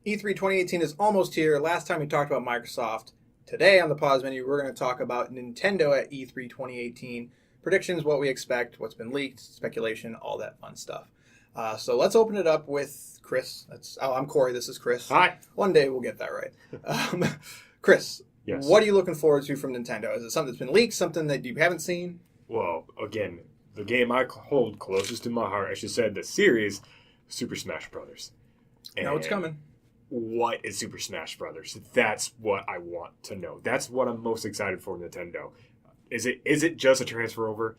E3 2018 is almost here. Last time we talked about Microsoft. Today on the pause menu, we're going to talk about Nintendo at E3 2018. Predictions, what we expect, what's been leaked, speculation, all that fun stuff. So let's open it up with Chris. I'm Corey. This is Chris. Hi. One day we'll get that right. Chris, Yes. what are you looking forward to from Nintendo? Is it something that's been leaked, something that you haven't seen? Well, again, the game I hold closest to my heart, I should say, the series, Super Smash Brothers. No, it's coming. What is Super Smash Brothers? That's what I want to know. That's what I'm most excited for, Nintendo. Is it just a transfer over?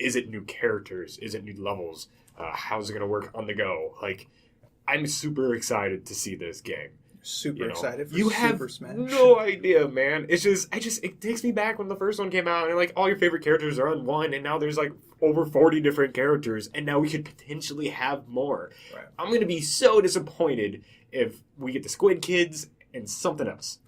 Is it new characters? Is it new levels? How's it going to work on the go? Like, I'm super excited to see this game. Super excited for you Super have Smash. no idea, man. It takes me back when the first one came out, and like all your favorite characters are on one, and now there's like over 40 different characters, and now we could potentially have more. Right. I'm gonna be so disappointed if we get the Squid Kids and something else.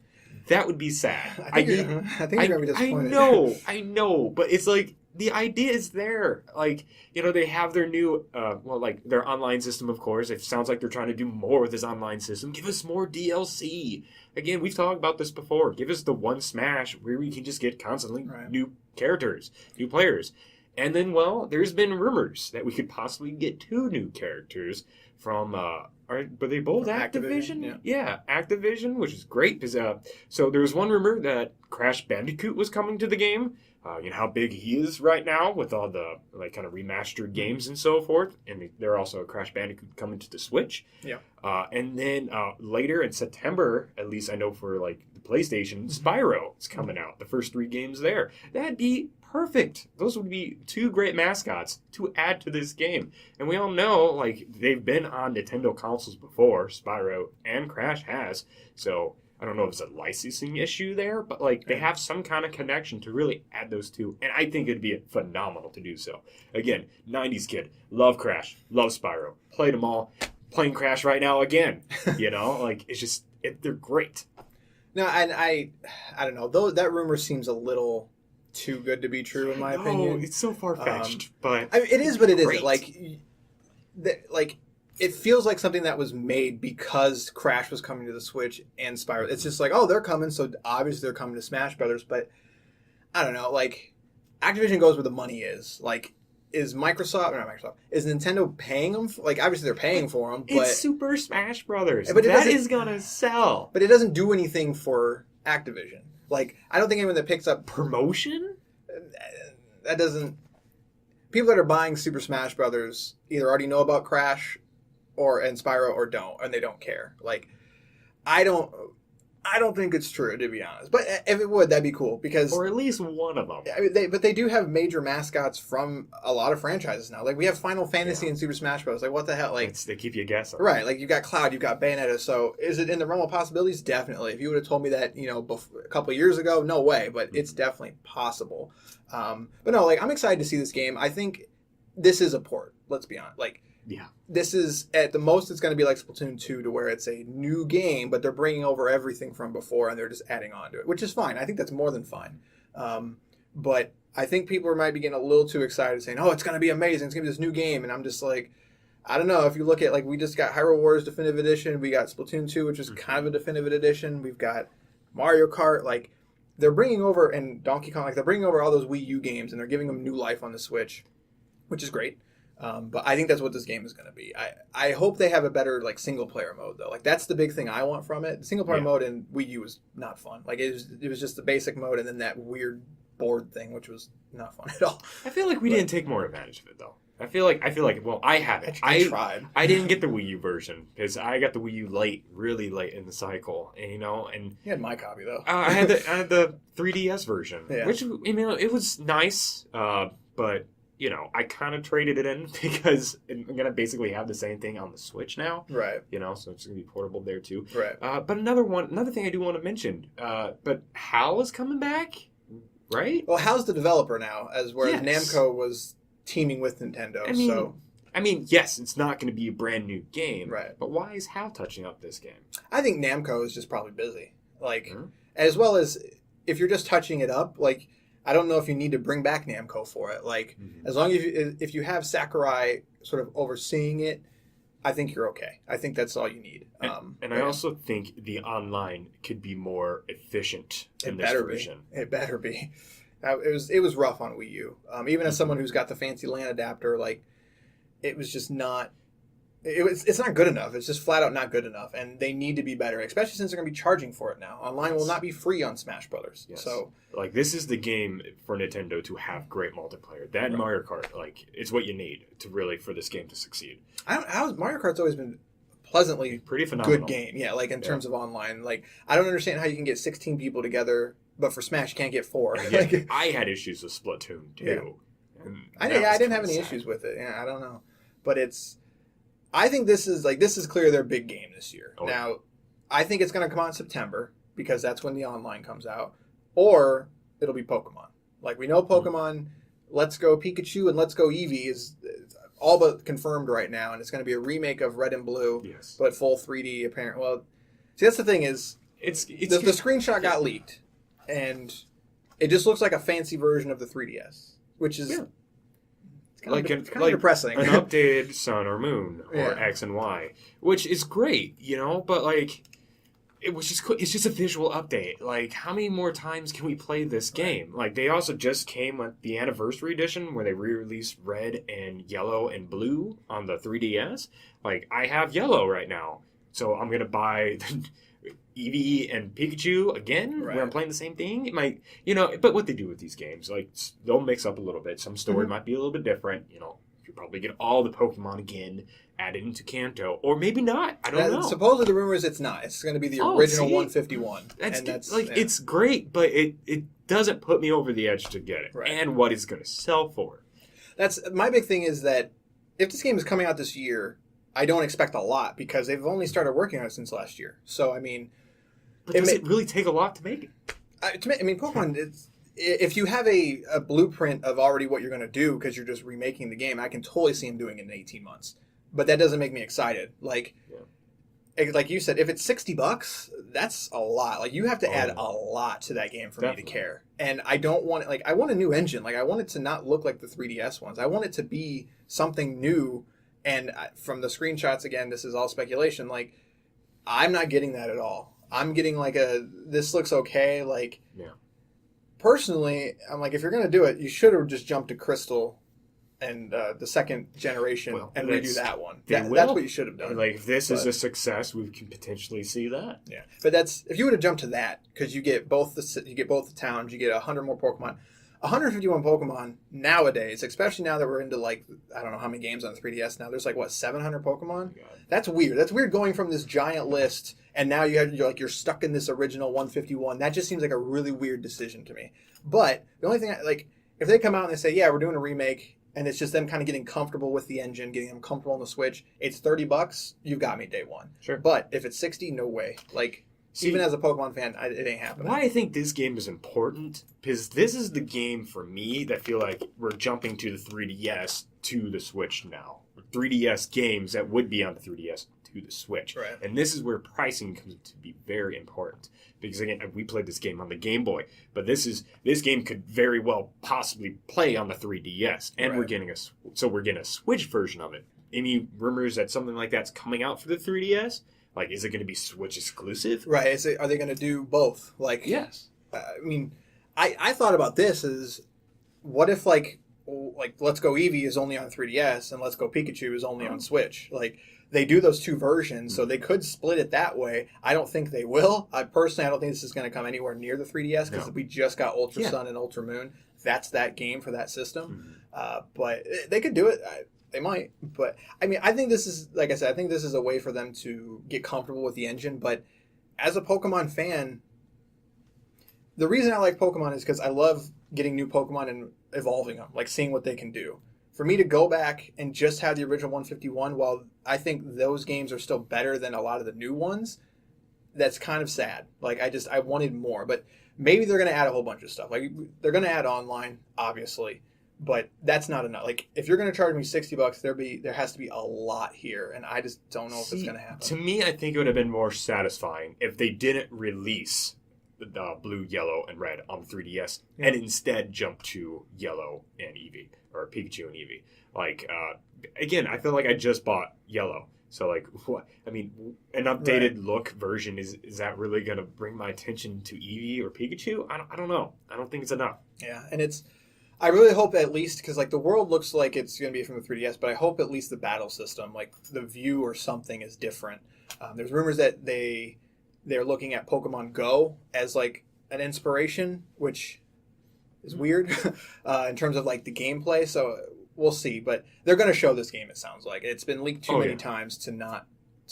That would be sad. I think you're going to be disappointed. I know, but it's like the idea is there. Like, they have their new, their online system, of course. It sounds like they're trying to do more with this online system. Give us more DLC. Again, we've talked about this before. Give us the one Smash where we can just get constantly new characters, new players. And then, there's been rumors that we could possibly get 2 new characters from, were they both Activision? Yeah, Activision, which is great. So there was one rumor that Crash Bandicoot was coming to the game. You know how big he is right now with all the kind of remastered games and so forth. And they're also a Crash Bandicoot coming to the Switch. Yeah. And then later in September, at least I know for the PlayStation, Spyro is coming out. The first 3 games there. That'd be perfect. Those would be 2 great mascots to add to this game. And we all know they've been on Nintendo consoles before. Spyro and Crash has. So I don't know if it's a licensing issue there, but they have some kind of connection to really add those 2. And I think it'd be phenomenal to do so. Again, 90s kid. Love Crash. Love Spyro. Played them all. Playing Crash right now again. It's just, they're great. No, and I don't know. Though that rumor seems a little too good to be true, in my opinion. It's so far-fetched, but... it is, but it great. isn't. It feels like something that was made because Crash was coming to the Switch and Spyro. It's just they're coming, so obviously they're coming to Smash Brothers, but I don't know, Activision goes where the money is. Is Nintendo paying them? Obviously they're paying for them, but... It's Super Smash Brothers. But that is gonna sell. But it doesn't do anything for Activision. I don't think anyone that picks up... Promotion? That doesn't... People that are buying Super Smash Brothers either already know about Crash and Spyro or don't, and they don't care. I don't think it's true, to be honest. But if it would, that'd be cool because... Or at least one of them. But they do have major mascots from a lot of franchises now. We have Final Fantasy and Super Smash Bros. What the hell? They keep you guessing. Right. You've got Cloud, you've got Bayonetta. So is it in the realm of possibilities? Definitely. If you would have told me that, a couple of years ago, no way. But it's definitely possible. But no, I'm excited to see this game. I think this is a port. Let's be honest. Yeah. This is, at the most, it's going to be like Splatoon 2 to where it's a new game, but they're bringing over everything from before and they're just adding on to it, which is fine. I think that's more than fine. But I think people might be getting a little too excited saying, oh, it's going to be amazing. It's going to be this new game. And I'm just I don't know. If you look at, we just got Hyrule Warriors Definitive Edition. We got Splatoon 2, which is kind of a Definitive Edition. We've got Mario Kart. They're bringing over, and Donkey Kong, they're bringing over all those Wii U games and they're giving them new life on the Switch, which is great. But I think that's what this game is going to be. I hope they have a better single player mode though. That's the big thing I want from it. The single player mode in Wii U was not fun. It was just the basic mode and then that weird board thing, which was not fun at all. I feel we didn't take more advantage of it though. I feel like I have it. I tried. I didn't get the Wii U version because I got the Wii U really late in the cycle, and you had my copy though. I had the 3DS version, yeah. Which it was nice, but. I kind of traded it in because I'm going to basically have the same thing on the Switch now. Right. So it's going to be portable there too. Right. But another thing I do want to mention, but HAL is coming back, right? Well, HAL's the developer now, whereas yes. Namco was teaming with Nintendo. Yes, it's not going to be a brand new game. Right. But why is HAL touching up this game? I think Namco is just probably busy. As well as if you're just touching it up, I don't know if you need to bring back Namco for it. As long as if you have Sakurai sort of overseeing it, I think you're okay. I think that's all you need. And I also think the online could be more efficient in this version. It better be. It was rough on Wii U. Even as someone who's got the fancy LAN adapter, like it was just not. It's not good enough. It's just flat out not good enough, and they need to be better, especially since they're going to be charging for it now. Online will not be free on Smash Brothers. Yes. So, like, this is the game for Nintendo to have great multiplayer. That and Mario Kart, like, it's what you need to really for this game to succeed. Mario Kart's always been pleasantly pretty phenomenal. Good game. Yeah, like in terms of online. Like, I don't understand how you can get 16 people together, but for Smash you can't get 4. Like, I had issues with Splatoon too. Yeah. I didn't have any issues with it. Yeah, I don't know, but I think this is clearly their big game this year. Oh. Now, I think it's going to come out in September because that's when the online comes out, or it'll be Pokemon. Like, we know Pokemon, Let's Go Pikachu and Let's Go Eevee is all but confirmed right now, and it's going to be a remake of Red and Blue, but full 3D apparent. Well, see, that's the thing is, the screenshot got leaked, and it just looks like a fancy version of the 3DS, which is kind of depressing. An updated Sun or Moon or X and Y, which is great, but like it's just a visual update. Like, how many more times can we play this game? Like, they also just came with the anniversary edition where they re-released Red and Yellow and Blue on the 3DS. Like, I have Yellow right now, so I'm gonna buy Eevee and Pikachu again, where I'm playing the same thing. It might, but what they do with these games, like, they'll mix up a little bit. Some story might be a little bit different. You probably get all the Pokemon again added into Kanto, or maybe not. I don't know. Supposedly the rumor is it's not. It's going to be the original 151. It's great, but it doesn't put me over the edge to get it. And what it's going to sell for. That's my big thing is that if this game is coming out this year, I don't expect a lot because they've only started working on it since last year. So, I mean... But does it really take a lot to make it? I mean, Pokemon, if you have a blueprint of already what you're going to do because you're just remaking the game, I can totally see them doing it in 18 months. But that doesn't make me excited. Like you said, if it's $60, that's a lot. Like, you have to add a lot to that game for me to care. And I don't want it, like, I want a new engine. Like, I want it to not look like the 3DS ones. I want it to be something new. And from the screenshots, again, this is all speculation. Like, I'm not getting that at all. I'm getting like this looks okay. Like, personally, I'm like, if you're going to do it, you should have just jumped to Crystal and the second generation and redo that one. That's what you should have done. Like, if this is a success, we can potentially see that. Yeah, but if you would have jumped to that, because you get both the towns, you get 100 more Pokemon. 151 Pokemon nowadays, especially now that we're into, like, I don't know how many games on the 3DS now. There's like, what, 700 Pokemon? That's weird. That's weird going from this giant list, and now you're stuck in this original 151. That just seems like a really weird decision to me. But the only thing, if they come out and they say, yeah, we're doing a remake, and it's just them kind of getting comfortable with the engine, getting them comfortable on the Switch, it's $30, you've got me day one. Sure. But if it's 60, no way. Like, even as a Pokemon fan, it ain't happening. Why I think this game is important, because this is the game for me that feel like we're jumping to the 3DS to the Switch now. 3DS games that would be on the 3DS to the Switch. Right. And this is where pricing comes to be very important. Because, again, we played this game on the Game Boy, but this game could very well possibly play on the 3DS, and we're getting a Switch version of it. Any rumors that something like that's coming out for the 3DS? Like, is it going to be Switch exclusive? Right. Are they going to do both? Like, yes. I mean, I thought about this as, what if like Let's Go Eevee is only on 3DS and Let's Go Pikachu is only on Switch? Like, they do those two versions, so they could split it that way. I don't think they will. I don't think this is going to come anywhere near the 3DS because we just got Ultra Sun and Ultra Moon. That's that game for that system. But they could do it. They might, but I mean, I think this is, like I said, I think this is a way for them to get comfortable with the engine. But as a Pokemon fan, the reason I like Pokemon is because I love getting new Pokemon and evolving them, like seeing what they can do. For me to go back and just have the original 151, while I think those games are still better than a lot of the new ones, that's kind of sad. Like, I wanted more, but maybe they're going to add a whole bunch of stuff. Like, they're going to add online, obviously. But that's not enough. Like, if you're going to charge me $60, there has to be a lot here, and I just don't know if it's going to happen. To me, I think it would have been more satisfying if they didn't release the Blue, Yellow, and Red on 3DS, and instead jump to Yellow and Eevee, or Pikachu and Eevee. Like, again, I feel like I just bought Yellow, So like, what? I mean, an updated look version is that really gonna bring my attention to Eevee or Pikachu? I don't know. I don't think it's enough. Yeah, and I really hope at least, because like the world looks like it's going to be from the 3DS, but I hope at least the battle system, like the view or something, is different. There's rumors that they're looking at Pokemon Go as like an inspiration, which is weird in terms of like the gameplay. So we'll see, but they're going to show this game. It sounds like it's been leaked too many times to not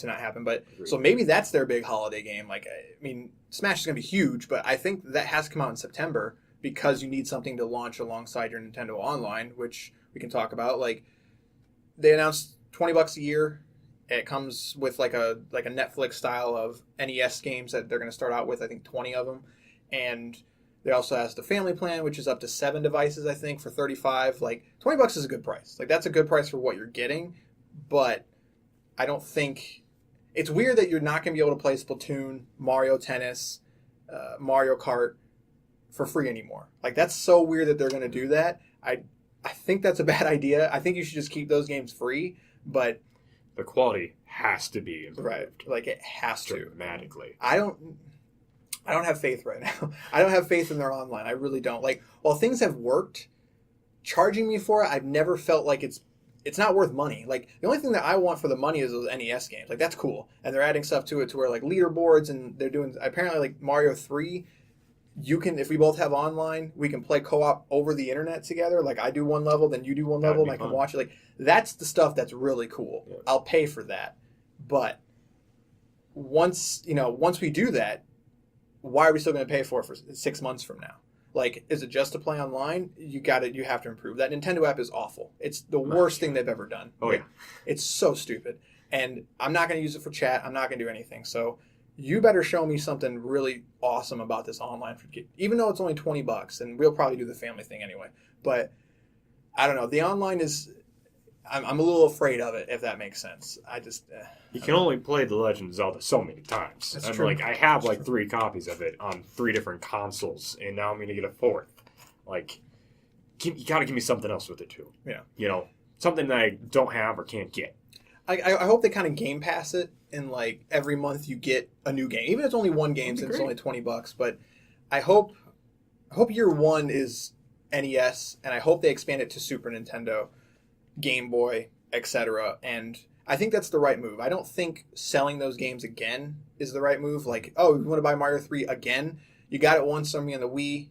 happen. But so maybe that's their big holiday game. Like, I mean, Smash is going to be huge, but I think that has to come out in September because you need something to launch alongside your Nintendo Online, which we can talk about. Like, they announced $20 a year. It comes with like a Netflix style of NES games that they're going to start out with. I think 20 of them, and they also has the family plan, which is up to 7 devices. I think for $35. Like, $20 is a good price. Like, that's a good price for what you're getting, but I don't think it's weird that you're not going to be able to play Splatoon, Mario Tennis, Mario Kart for free anymore. Like, that's so weird that they're going to do that. I think that's a bad idea. I think you should just keep those games free, but the quality has to be improved. Right. Like, it has to. Dramatically. I don't have faith right now. I don't have faith in their online. I really don't. Like, while things have worked, charging me for it, I've never felt like it's not worth money. Like, the only thing that I want for the money is those NES games. Like, that's cool. And they're adding stuff to it to where, like, leaderboards, and they're doing, apparently, like, Mario 3, you can, if we both have online, we can play co-op over the internet together. Like, I do one level, then you do one level, and I can watch it. Like, that's the stuff that's really cool. Yeah. I'll pay for that. But once we do that, why are we still going to pay for it for 6 months from now? Like, is it just to play online? You have to improve. That Nintendo app is awful. It's the worst thing they've ever done. Oh, yeah. It's so stupid. And I'm not going to use it for chat. I'm not going to do anything. So you better show me something really awesome about this online, even though it's only $20, and we'll probably do the family thing anyway. But I don't know. The online is, I'm a little afraid of it, if that makes sense. You can only play The Legend of Zelda so many times. That's true. Like, I have like 3 copies of it on 3 different consoles, and now I'm going to get a 4th. Like, you got to give me something else with it too. Yeah. You know, something that I don't have or can't get. I hope they kind of Game Pass it, and like every month you get a new game, even if it's only one game since it's only $20. But I hope year one is NES, and I hope they expand it to Super Nintendo, Game Boy, etc. And I think that's the right move. I don't think selling those games again is the right move. Like, oh, you want to buy Mario 3 again? You got it once on me on the Wii.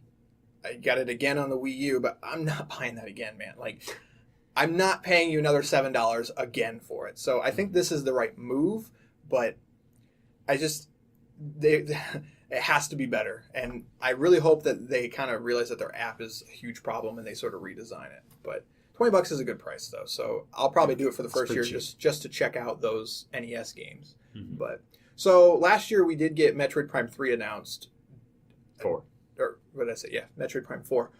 I got it again on the Wii U, but I'm not buying that again, man. Like, I'm not paying you another $7 again for it. So I think this is the right move, but it has to be better. And I really hope that they kind of realize that their app is a huge problem and they sort of redesign it. But $20 is a good price, though. So I'll probably do it for the first year just to check out those NES games. Mm-hmm. But so last year we did get Metroid Prime 3 announced. 4. Or what did I say? Yeah, Metroid Prime 4.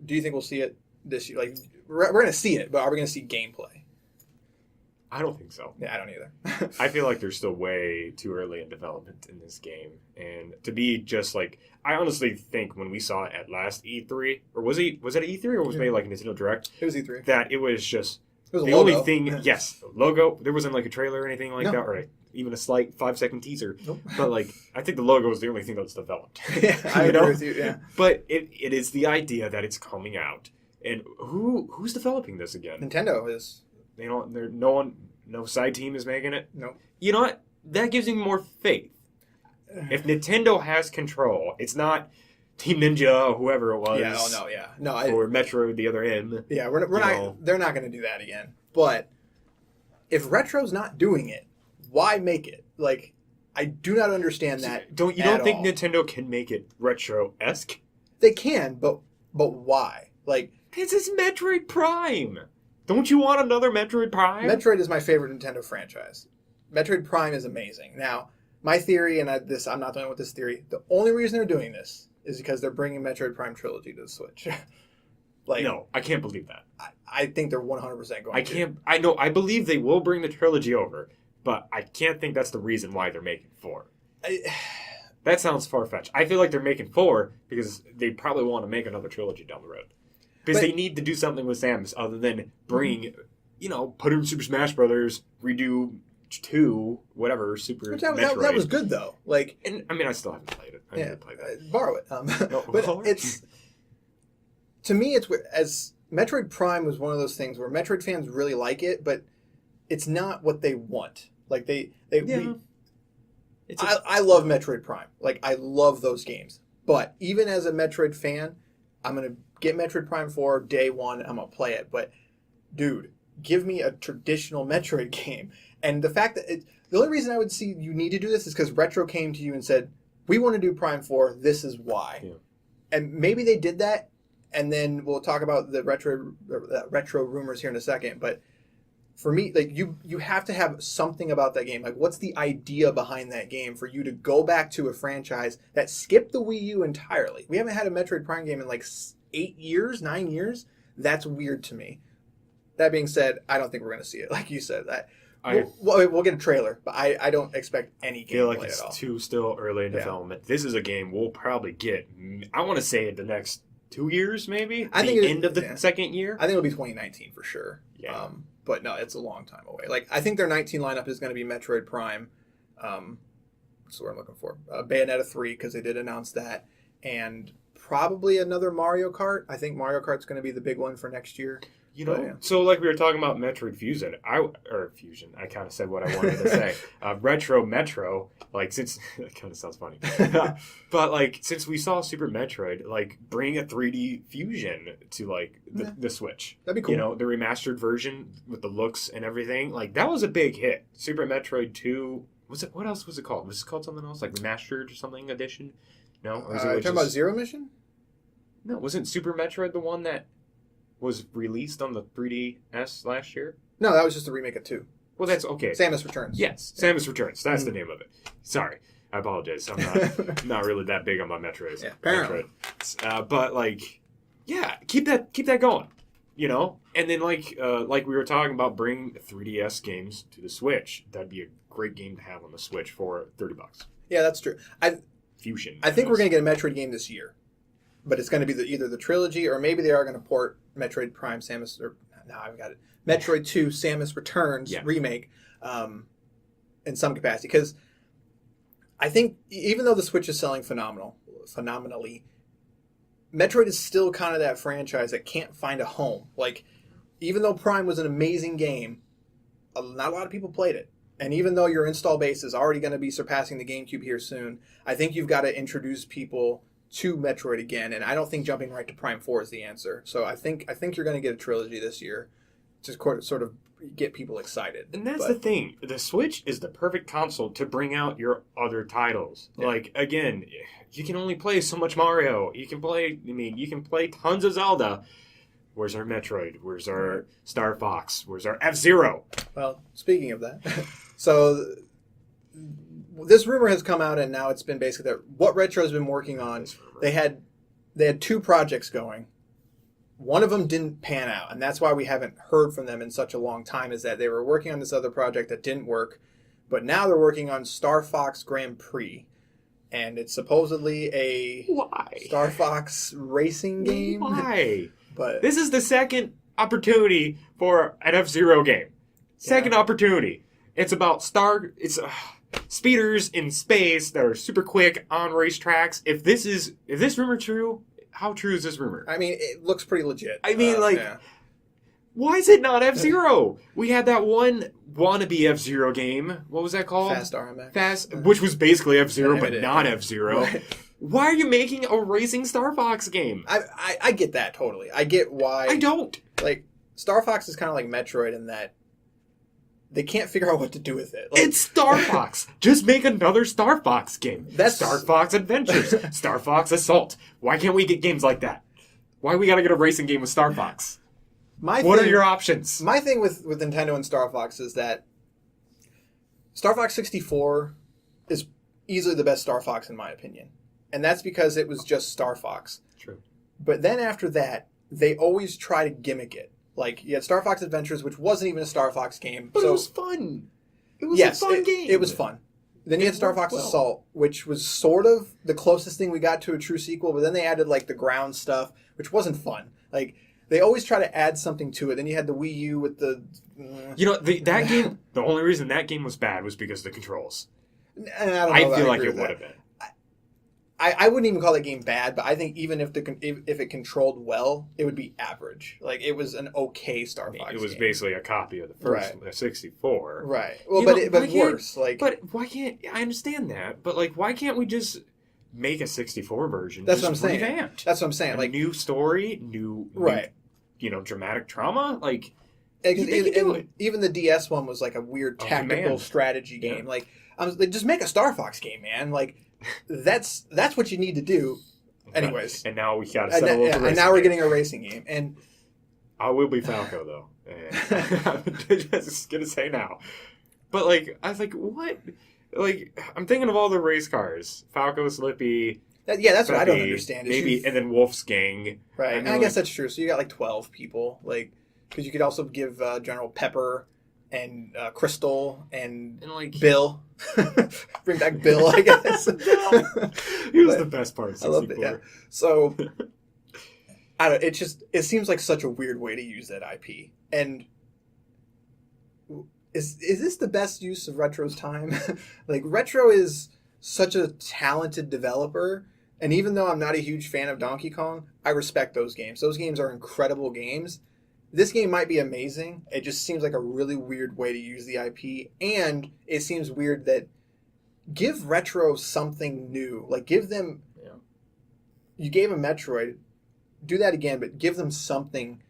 Do you think we'll see it this year? Like, we're going to see it, but are we going to see gameplay? I don't think so. Yeah, I don't either. I feel like they're still way too early in development in this game. And to be just like, I honestly think when we saw it at last E3, or was it at E3 or was it maybe like a Nintendo Direct? It was E3. That it was just the only thing, yes, logo. There wasn't like a trailer or anything like that, or even a slight 5-second teaser. Nope. But like, I think the logo was the only thing that was developed. Yeah, I agree with you, yeah. But it is the idea that it's coming out. And who's developing this again? Nintendo is. You know, no side team is making it. No. You know what? That gives me more faith. If Nintendo has control, it's not Team Ninja or whoever it was. Yeah. Oh no. Yeah. No. Or Metroid the other end. Yeah. We're not. They're not going to do that again. But if Retro's not doing it, why make it? Like, I do not understand that. Don't think Nintendo can make it retro-esque? They can, but why? Like, this is Metroid Prime. Don't you want another Metroid Prime? Metroid is my favorite Nintendo franchise. Metroid Prime is amazing. Now, my theory, and I'm not the only with this theory, the only reason they're doing this is because they're bringing Metroid Prime Trilogy to the Switch. Like, no, I can't believe that. I think they're 100% going to. I believe they will bring the trilogy over, but I can't think that's the reason why they're making 4. That sounds far-fetched. I feel like they're making 4 because they probably want to make another trilogy down the road. Because they need to do something with Samus other than bring, put her in Super Smash Brothers, redo 2, whatever, Super Metroid. That was good though. Like, and I mean, I still haven't played it. I need to play that. Borrow it. But it's, to me, it's as Metroid Prime was one of those things where Metroid fans really like it, but it's not what they want. Like I love Metroid Prime. Like, I love those games. But even as a Metroid fan, I'm gonna get Metroid Prime 4 day one. I'm gonna play it. But dude, give me a traditional Metroid game. And the fact that the only reason I would see you need to do this is because Retro came to you and said, we want to do Prime 4, this is why. Yeah. And maybe they did that, and then we'll talk about the retro rumors here in a second. But for me, like, you have to have something about that game. Like, what's the idea behind that game for you to go back to a franchise that skipped the Wii U entirely? We haven't had a Metroid Prime game in like 8 years, 9 years. That's weird to me. That being said, I don't think we're going to see it. Like you said, that we'll get a trailer, but I don't expect any gameplay at all. I feel like it's too still early in development. This is a game we'll probably get, I want to say, the next 2 years, maybe? I think end of the second year? I think it'll be 2019 for sure. Yeah. But no, it's a long time away. Like, I think their 19 lineup is going to be Metroid Prime. That's what I'm looking for. Bayonetta 3, because they did announce that. And probably another Mario Kart. I think Mario Kart's going to be the big one for next year. You know, so like we were talking about Metroid Fusion, I kind of said what I wanted to say. Retro Metro, like, since, that kind of sounds funny. But, like, since we saw Super Metroid, like, bring a 3D Fusion to, like, the Switch. That'd be cool. You know, the remastered version with the looks and everything. Like, that was a big hit. Super Metroid 2, what else was it called? Was it called something else? Like Remastered or something edition? No? Or was it talking about Zero Mission? No, wasn't Super Metroid the one that was released on the 3DS last year? No, that was just a remake of 2. Well, that's okay. Samus Returns. Yes, Samus Returns. That's the name of it. Sorry, I apologize. I'm not really that big on my Metroids. Yeah, apparently. But like, yeah, keep that going. You know, and then like we were talking about, bring 3DS games to the Switch. That'd be a great game to have on the Switch for $30. Yeah, that's true. Fusion. I think we're going to get a Metroid game this year. But it's going to be either the trilogy, or maybe they are going to port Metroid Prime Samus, or no, I've got it. Metroid 2 Samus Returns remake in some capacity. Because I think even though the Switch is selling phenomenally, Metroid is still kind of that franchise that can't find a home. Like, even though Prime was an amazing game, not a lot of people played it. And even though your install base is already going to be surpassing the GameCube here soon, I think you've got to introduce people to Metroid again, and I don't think jumping right to Prime 4 is the answer. So I think you're going to get a trilogy this year, just sort of get people excited. And that's the thing. The Switch is the perfect console to bring out your other titles. Yeah. Like, again, you can only play so much Mario. You can play tons of Zelda. Where's our Metroid? Where's our Star Fox? Where's our F-Zero? Well, speaking of that, so this rumor has come out, and now it's been basically that what Retro's been working on. They had 2 projects going. One of them didn't pan out, and that's why we haven't heard from them in such a long time, is that they were working on this other project that didn't work, but now they're working on Star Fox Grand Prix, and it's supposedly a Star Fox racing game. Why? But this is the second opportunity for an F-Zero game. Second opportunity. It's about speeders in space that are super quick on racetracks. If this rumor true, how true is this rumor? I mean, it looks pretty legit. I mean, why is it not F-Zero? We had that one wannabe F-Zero game. What was that called? Fast RMX. Which was basically F-Zero, but not F-Zero. Right. Why are you making a racing Star Fox game? I get that totally. I get why. I don't. Like, Star Fox is kind of like Metroid in that they can't figure out what to do with it. Like, it's Star Fox. Just make another Star Fox game. That's Star Fox Adventures. Star Fox Assault. Why can't we get games like that? Why we gotta get a racing game with Star Fox? What are your options? My thing with Nintendo and Star Fox is that Star Fox 64 is easily the best Star Fox in my opinion. And that's because it was just Star Fox. True. But then after that, they always try to gimmick it. Like, you had Star Fox Adventures, which wasn't even a Star Fox game. But it was fun. It was a fun game. It was fun. Then you had Star Fox Assault, which was sort of the closest thing we got to a true sequel, but then they added, like, the ground stuff, which wasn't fun. Like, They always try to add something to it. Then you had the Wii U with the. That game. The only reason that game was bad was because of the controls. I feel like it would have been. I wouldn't even call that game bad, but I think even if it controlled well, it would be average. Like, it was an okay Star Fox It was game. basically a copy of the first 64. Right. Well, but worse. Like, but why can't I understand that? But like, why can't we just make a 64 version? That's what I'm saying. Revamped. That's what I'm saying. Like, new story, new dramatic trauma. Like, even the DS one was like a weird tactical strategy game. Yeah. Like, just make a Star Fox game, man. Like, that's what you need to do. Anyways, and now we got to settle with the racing and now we're game. getting a racing game, and I will be Falco though. I'm just gonna say now, but like I was like, what? Like, I'm thinking of all the race cars: Falco, Slippy. That's Peppy, what I don't understand. And then Wolf's gang. Right, and I guess that's true. So you got like 12 people, like, because you could also give General Pepper and Crystal and like Bill. Bring back Bill, I guess. He was the best part of 64. I loved it, yeah. So, it seems like such a weird way to use that IP. And is this the best use of Retro's time? Like, Retro is such a talented developer, and even though I'm not a huge fan of Donkey Kong, I respect those games. Those games are incredible games. This game might be amazing. It just seems like a really weird way to use the IP. And it seems weird that give Retro something new. Like, give them... Yeah. You gave them Metroid. Do that again, but give them something.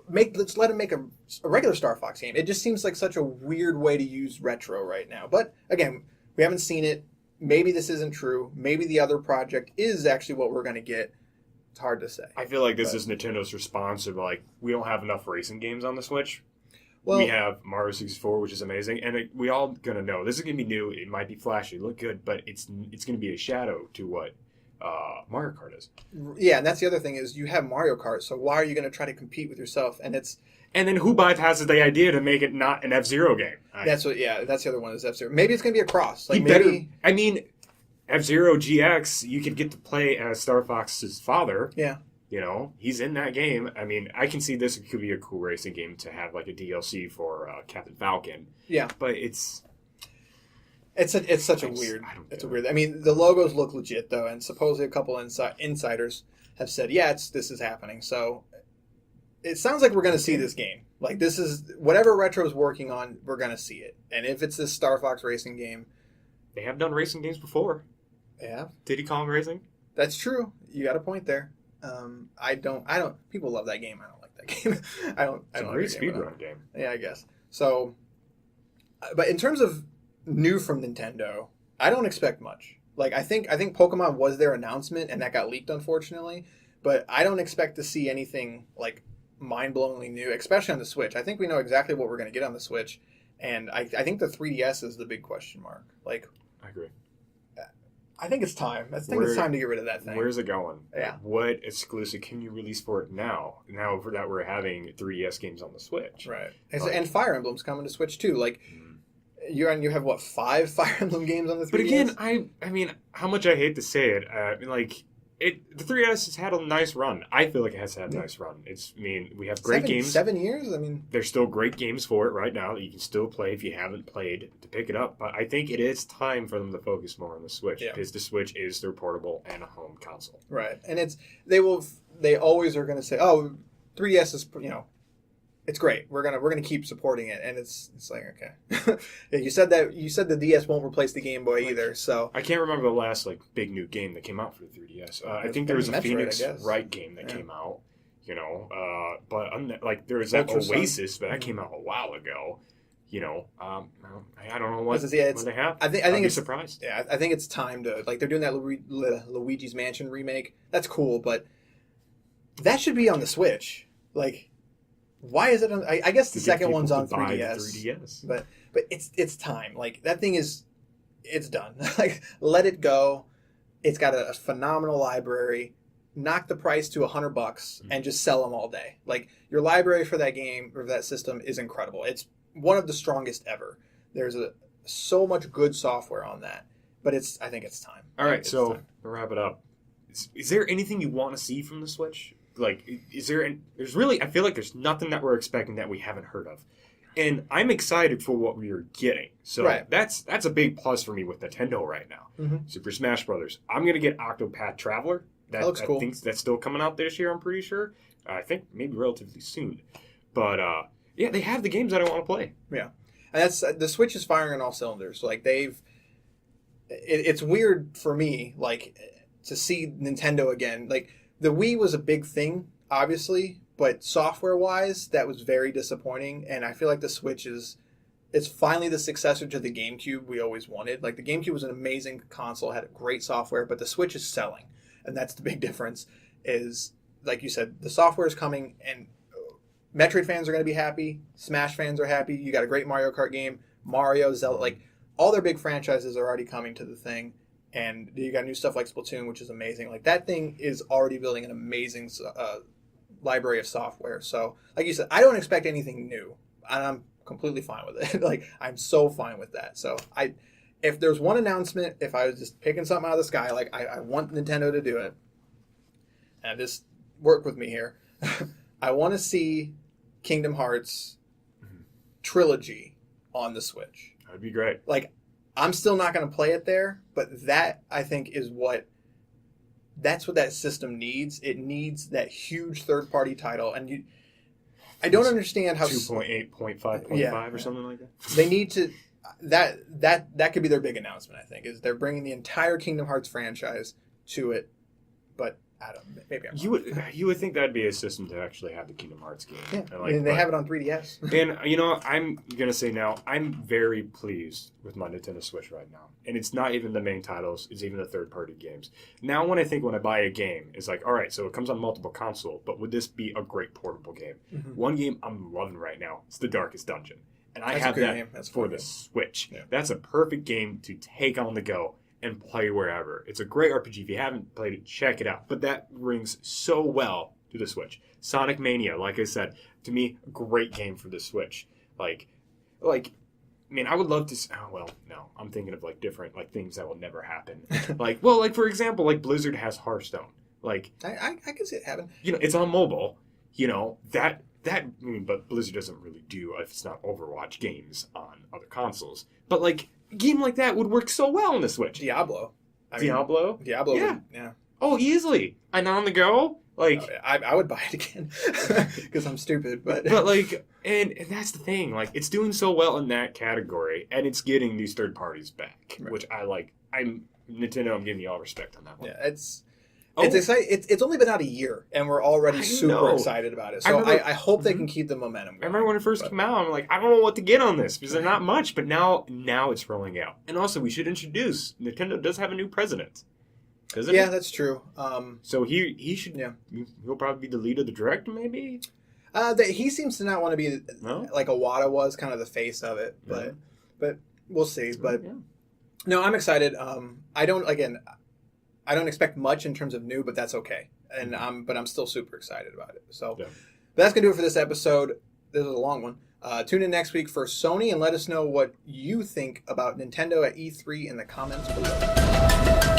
Let's let them make a regular Star Fox game. It just seems like such a weird way to use Retro right now. But, again, we haven't seen it. Maybe this isn't true. Maybe the other project is actually what we're going to get. It's hard to say. I feel like this is Nintendo's response to, like, we don't have enough racing games on the Switch. Well, we have Mario 64, which is amazing, and we all gonna know this is gonna be new. It might be flashy, look good, but it's gonna be a shadow to what Mario Kart is. Yeah, and that's the other thing is you have Mario Kart, so why are you gonna try to compete with yourself? And then who bypasses the idea to make it not an F-Zero game? That's the other one is F-Zero. Maybe it's gonna be a cross. Like, I mean, F-Zero GX, you could get to play as Star Fox's father. Yeah. You know, he's in that game. I mean, I can see this could be a cool racing game to have like a DLC for Captain Falcon. Yeah. But it's such a weird. I mean, the logos look legit though, and supposedly a couple insiders have said, yeah, this is happening. So it sounds like we're going to see this game. Like, this is whatever Retro's working on, we're going to see it. And if it's this Star Fox racing game, they have done racing games before. They have. Diddy Kong Racing. That's true. You got a point there. I don't. People love that game. I don't like that game. It's a great speedrun game. Yeah, I guess. So, but in terms of new from Nintendo, I don't expect much. Like, I think Pokemon was their announcement, and that got leaked, unfortunately. But I don't expect to see anything like mind-blowingly new, especially on the Switch. I think we know exactly what we're going to get on the Switch, and I think the 3DS is the big question mark. Like, I agree. I think it's time. I think it's time to get rid of that thing. Where's it going? Yeah. What exclusive can you release for it now? Now for that we're having 3DS games on the Switch. Right. And Fire Emblem's coming to Switch too. Like, you have what, 5 Fire Emblem games on the 3DS? But again, I mean, how much I hate to say it, the 3DS has had a nice run. I feel like it has had a nice run. We have great games. 7 years? I mean, there's still great games for it right now that you can still play if you haven't played to pick it up. But I think it is time for them to focus more on the Switch because the Switch is their portable and a home console. Right, and they always are going to say, oh, 3DS is it's great. We're gonna keep supporting it, and it's like, okay. Yeah, you said the DS won't replace the Game Boy either. So I can't remember the last big new game that came out for the 3DS. I think there was a Metroid, Phoenix Wright game that came out. But there was that Oasis, but that came out a while ago. I don't know what they have. I think it's surprised. Yeah, I think it's time to they're doing that Luigi's Mansion remake. That's cool, but that should be on the Switch. Like, why is it on? I guess the second one's on 3DS. But it's time. Like, that thing it's done. Like, let it go. It's got a phenomenal library. Knock the price to $100 and just sell them all day. Like, your library for that game or that system is incredible. It's one of the strongest ever. There's so much good software on that. But I think it's time. All right, so to wrap it up, is there anything you want to see from the Switch? is there? There's really, I feel like there's nothing that we're expecting that we haven't heard of, and I'm excited for what we are getting. So that's a big plus for me with Nintendo right now. Mm-hmm. Super Smash Brothers. I'm gonna get Octopath Traveler. That looks cool. I think that's still coming out this year. I'm pretty sure. I think maybe relatively soon, but yeah, they have the games that I want to play. Yeah, and that's the Switch is firing on all cylinders. Like it's weird for me, like, to see Nintendo again. Like, the Wii was a big thing, obviously, but software-wise, that was very disappointing. And I feel like the Switch it's finally the successor to the GameCube we always wanted. Like, the GameCube was an amazing console, had great software, but the Switch is selling, and that's the big difference. Is, like you said, the software is coming, and Metroid fans are going to be happy. Smash fans are happy. You got a great Mario Kart game, Mario, Zelda, like, all their big franchises are already coming to the thing. And you got new stuff like Splatoon, which is amazing. Like, that thing is already building an amazing library of software. So, like you said, I don't expect anything new, and I'm completely fine with it. Like, I'm so fine with that. So, if there's one announcement, if I was just picking something out of the sky, like, I want Nintendo to do it, and just work with me here. I want to see Kingdom Hearts trilogy on the Switch. That'd be great. Like, I'm still not going to play it there, but that, I think, that's what that system needs. It needs that huge third-party title, and I don't understand how 2.8, 0.5 or something like that. They need to. That could be their big announcement. I think is they're bringing the entire Kingdom Hearts franchise to it, but I don't. Maybe I'm wrong. You would think that'd be a system to actually have the Kingdom Hearts game. Yeah, and they have it on 3DS. And I'm gonna say now, I'm very pleased with my Nintendo Switch right now, and it's not even the main titles; it's even the third-party games. Now, when I buy a game, it's like, all right, so it comes on multiple console, but would this be a great portable game? Mm-hmm. One game I'm loving right now is The Darkest Dungeon, and I have that for the Switch. Yeah. That's a perfect game to take on the go and play wherever. It's a great RPG. If you haven't played it, check it out. But that rings so well to the Switch. Sonic Mania, like I said, to me, a great game for the Switch. Like, I mean, I would love to. Oh, well, no, I'm thinking of different things that will never happen. For example, Blizzard has Hearthstone. Like, I can see it happen. It's on mobile. But Blizzard doesn't really do if it's not Overwatch games on other consoles. But a game like that would work so well on the Switch. Diablo. Diablo? Yeah. Yeah. Oh, easily. And on the go? I would buy it again because I'm stupid. But and that's the thing. It's doing so well in that category, and it's getting these third parties back, right, which I like. Nintendo. I'm giving you all respect on that one. Yeah, it's exciting. It's only been out a year, and we're already super excited about it. So I hope they can keep the momentum going. I remember when it first came out, I'm like, I don't know what to get on this because there's not much. But now it's rolling out. And also, we should introduce Nintendo does have a new president. Doesn't yeah, he? That's true. So he should. Yeah. He'll probably be the lead of the director, maybe. He seems to not want to be like Iwata was, kind of the face of it. But we'll see. But no, I'm excited. I don't expect much in terms of new, but that's okay. And I'm still super excited about it. So that's gonna do it for this episode. This is a long one. Tune in next week for Sony and let us know what you think about Nintendo at E3 in the comments below.